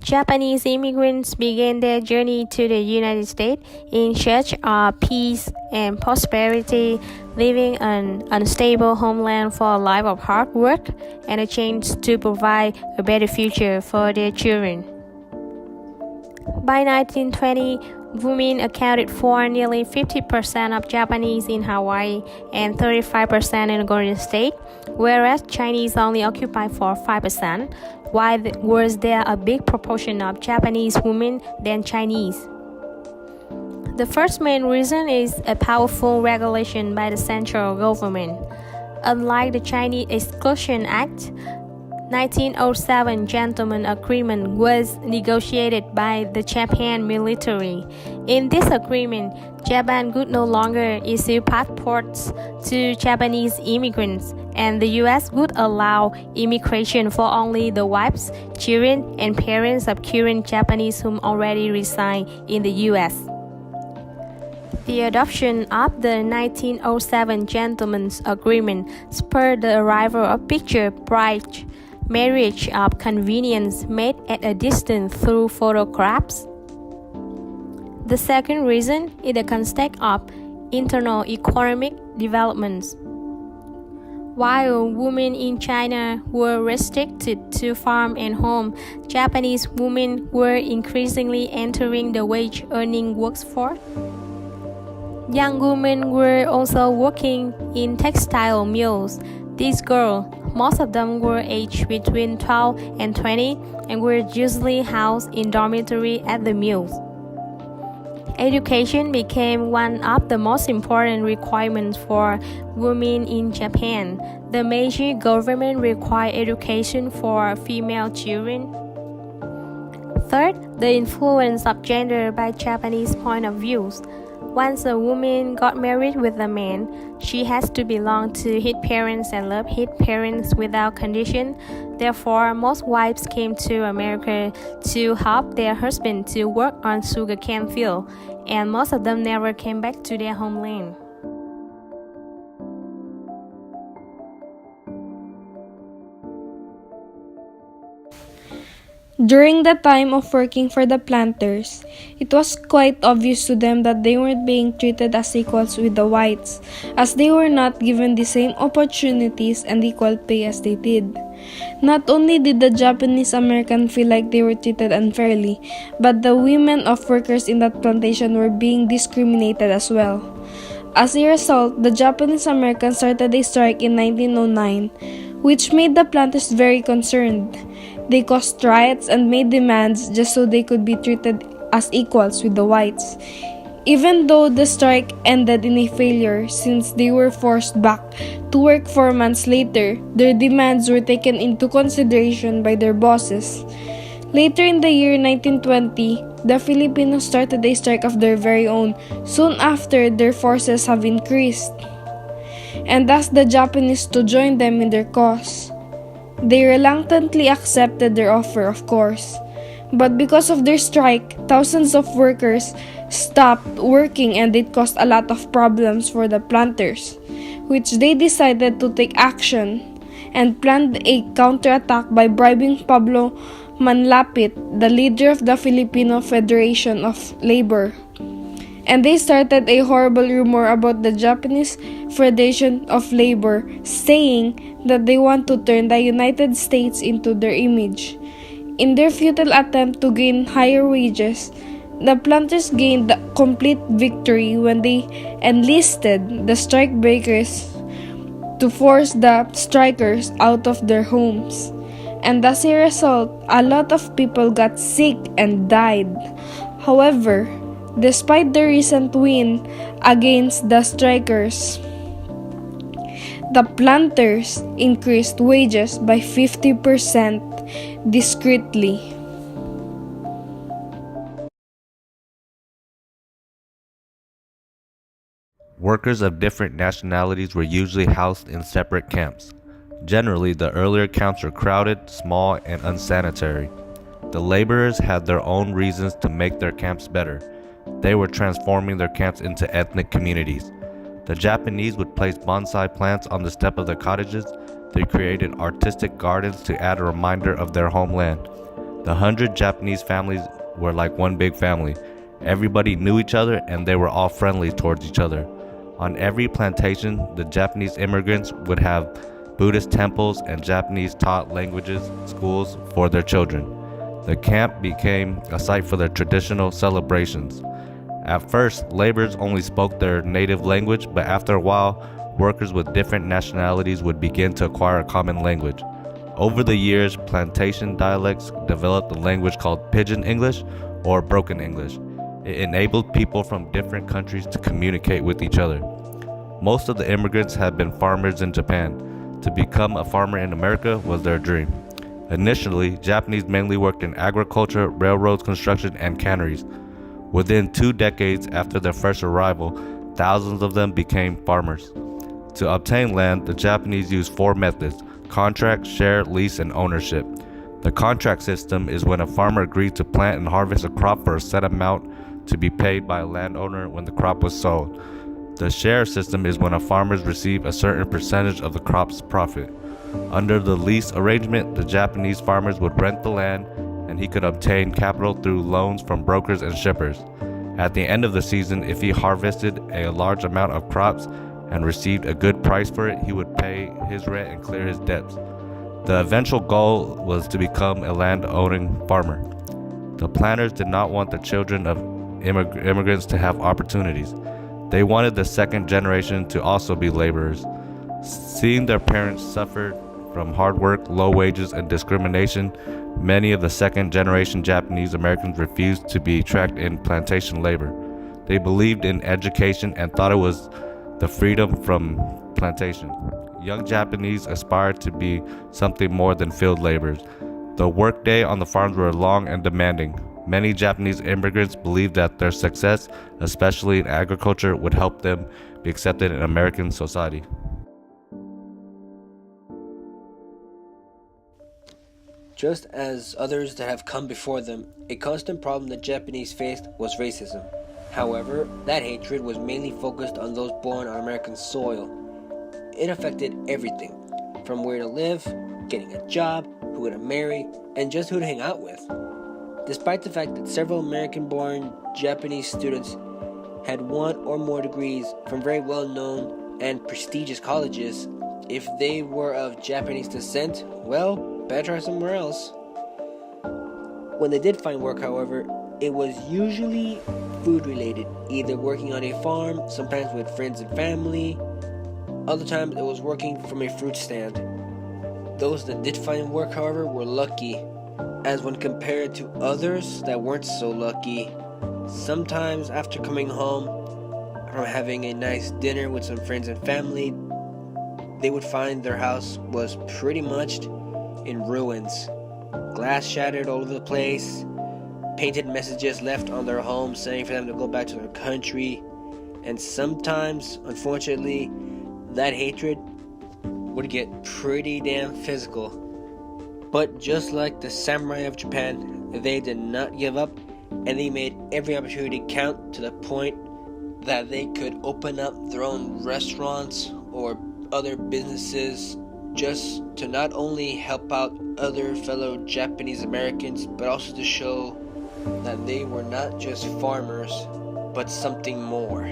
Japanese immigrants began their journey to the United States in search of peace and prosperity, leaving an unstable homeland for a life of hard work and a chance to provide a better future for their children. By 1920, women accounted for nearly 50% of Japanese in Hawaii and 35% in the Golden State, whereas Chinese only occupied for 5%. Why was there a big proportion of Japanese women than Chinese? The first main reason is a powerful regulation by the central government. Unlike the Chinese Exclusion Act, 1907 Gentleman Agreement was negotiated by the Japan military. In this agreement, Japan could no longer issue passports to Japanese immigrants, and the U.S. would allow immigration for only the wives, children, and parents of current Japanese whom already reside in the U.S. The adoption of the 1907 Gentleman's Agreement spurred the arrival of picture bride marriage of convenience made at a distance through photographs. The second reason is the context of internal economic developments. While women in China were restricted to farm and home, Japanese women were increasingly entering the wage-earning workforce. Young women were also working in textile mills. These girls, most of them were aged between 12 and 20 and were usually housed in dormitory at the mills. Education became one of the most important requirements for women in Japan. The Meiji government required education for female children. Third, the influence of gender by Japanese point of views. Once a woman got married with a man, she has to belong to his parents and love his parents without condition. Therefore, most wives came to America to help their husband to work on sugarcane field, and most of them never came back to their homeland. During the time of working for the planters, it was quite obvious to them that they weren't being treated as equals with the whites, as they were not given the same opportunities and equal pay as they did. Not only did the Japanese American feel like they were treated unfairly, but the women of workers in that plantation were being discriminated as well. As a result, the Japanese Americans started a strike in 1909, which made the planters very concerned. They caused riots and made demands just so they could be treated as equals with the whites. Even though the strike ended in a failure since they were forced back to work 4 months later, their demands were taken into consideration by their bosses. Later in the year 1920, the Filipinos started a strike of their very own soon after their forces have increased, and asked the Japanese to join them in their cause. They reluctantly accepted their offer, of course, but because of their strike, thousands of workers stopped working and it caused a lot of problems for the planters, which they decided to take action and planned a counterattack by bribing Pablo Manlapit, the leader of the Filipino Federation of Labor. And they started a horrible rumor about the Japanese Federation of Labor, saying that they want to turn the United States into their image. In their futile attempt to gain higher wages, the planters gained the complete victory when they enlisted the strikebreakers to force the strikers out of their homes. And as a result, a lot of people got sick and died. However, despite the recent win against the strikers, the planters increased wages by 50% discreetly. Workers of different nationalities were usually housed in separate camps. Generally, the earlier camps were crowded, small, and unsanitary. The laborers had their own reasons to make their camps better. They were transforming their camps into ethnic communities. The Japanese would place bonsai plants on the step of the cottages. They created artistic gardens to add a reminder of their homeland. The 100 Japanese families were like one big family. Everybody knew each other and they were all friendly towards each other. On every plantation, the Japanese immigrants would have Buddhist temples and Japanese taught languages schools for their children. The camp became a site for their traditional celebrations. At first, laborers only spoke their native language, but after a while, workers with different nationalities would begin to acquire a common language. Over the years, plantation dialects developed a language called Pidgin English or Broken English. It enabled people from different countries to communicate with each other. Most of the immigrants had been farmers in Japan. To become a farmer in America was their dream. Initially, Japanese mainly worked in agriculture, railroads, construction, and canneries. Within 2 decades after their first arrival, thousands of them became farmers. To obtain land, the Japanese used 4 methods: contract, share, lease, and ownership. The contract system is when a farmer agrees to plant and harvest a crop for a set amount to be paid by a landowner when the crop was sold. The share system is when a farmer receives a certain percentage of the crop's profit. Under the lease arrangement, the Japanese farmers would rent the land and he could obtain capital through loans from brokers and shippers. At the end of the season, if he harvested a large amount of crops and received a good price for it, he would pay his rent and clear his debts. The eventual goal was to become a land-owning farmer. The planters did not want the children of immigrants to have opportunities. They wanted the second generation to also be laborers. Seeing their parents suffer from hard work, low wages, and discrimination, many of the second generation Japanese Americans refused to be tracked in plantation labor. They believed in education and thought it was the freedom from plantation. Young Japanese aspired to be something more than field laborers. The workday on the farms were long and demanding. Many Japanese immigrants believed that their success, especially in agriculture, would help them be accepted in American society. Just as others that have come before them, a constant problem the Japanese faced was racism. However, that hatred was mainly focused on those born on American soil. It affected everything, from where to live, getting a job, who to marry, and just who to hang out with. Despite the fact that several American-born Japanese students had 1 or more degrees from very well-known and prestigious colleges, if they were of Japanese descent, well, better try somewhere else. When they did find work, however, it was usually food-related, either working on a farm, sometimes with friends and family. Other times it was working from a fruit stand. Those that did find work, however, were lucky, as when compared to others that weren't so lucky. Sometimes after coming home from having a nice dinner with some friends and family, they would find their house was pretty much in ruins. Glass shattered all over the place, painted messages left on their home saying for them to go back to their country, and sometimes, unfortunately, that hatred would get pretty damn physical. But just like the samurai of Japan, they did not give up, and they made every opportunity count to the point that they could open up their own restaurants or other businesses just to not only help out other fellow Japanese Americans, but also to show that they were not just farmers, but something more.